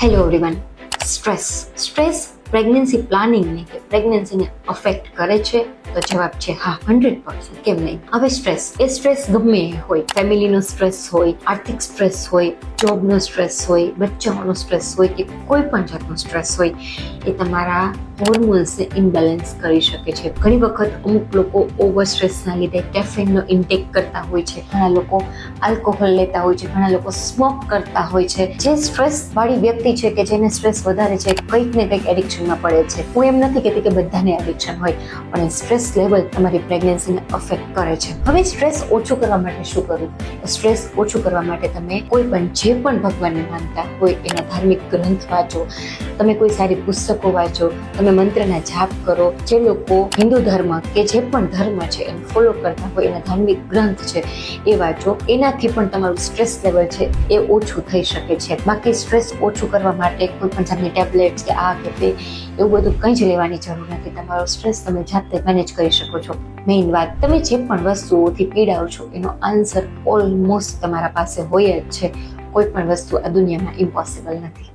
Hello everyone. Stress pregnancy પ્લાનિંગને કે પ્રેગ્નન્સીને affect કરે છે? તો જવાબ છે હા, 100%. કેમ નહીં? હવે સ્ટ્રેસ ગમે એ હોય, ફેમિલીનો સ્ટ્રેસ હોય, આર્થિક સ્ટ્રેસ હોય, જોબનો સ્ટ્રેસ હોય, બચ્ચાઓનો સ્ટ્રેસ હોય કે કોઈ પણ જાતનો સ્ટ્રેસ હોય, એ તમારા હોર્મોન્સને ઇમ્બેલેન્સ કરી શકે છે. ઘણી વખત અમુક લોકો ઓવર સ્ટ્રેસના લીધે કેફીનનો ઇન્ટેક કરતા હોય છે, ઘણા લોકો આલ્કોહોલ લેતા હોય છે, ઘણા લોકો સ્મોક કરતા હોય છે. જે સ્ટ્રેસ વાળી વ્યક્તિ છે કે જેને સ્ટ્રેસ વધારે છે, કંઈક ને કંઈક એડિક્શનમાં પડે છે. હું એમ નથી કહેતી કે બધાને એડિક્શન હોય, પણ સ્ટ્રેસ લેવલ તમારી પ્રેગ્નન્સીને અફેક્ટ કરે છે. હવે સ્ટ્રેસ ઓછું કરવા માટે શું કરવું? સ્ટ્રેસ ઓછું કરવા માટે તમે કોઈ પણ જે પણ ભગવાનને માનતા હોય એના ધાર્મિક ગ્રંથ વાંચો, તમે કોઈ સારી પુસ્તકો વાંચો, તમે મંત્રના જાપ કરો. જે લોકો હિન્દુ ધર્મ કે જે પણ ધર્મ છે એને ફોલો કરતા હોય, એના ધાર્મિક ગ્રંથ છે એ વાંચો. એનાથી પણ તમારું સ્ટ્રેસ લેવલ છે એ ઓછું થઈ શકે છે. બાકી સ્ટ્રેસ ઓછું કરવા માટે કોઈ પણ જાતની ટેબ્લેટ્સ કે આ કે તે એવું બધું કંઈ જ લેવાની જરૂર નથી. તમારો સ્ટ્રેસ તમે જાતે મેનેજ કરી શકો છો. મેઇન વાત, તમે જે પણ વસ્તુઓથી પીડાઓ છો એનો આન્સર ઓલમોસ્ટ તમારા પાસે હોય જ છે. કોઈ પણ વસ્તુ આ દુનિયામાં ઇમ્પોસિબલ નથી.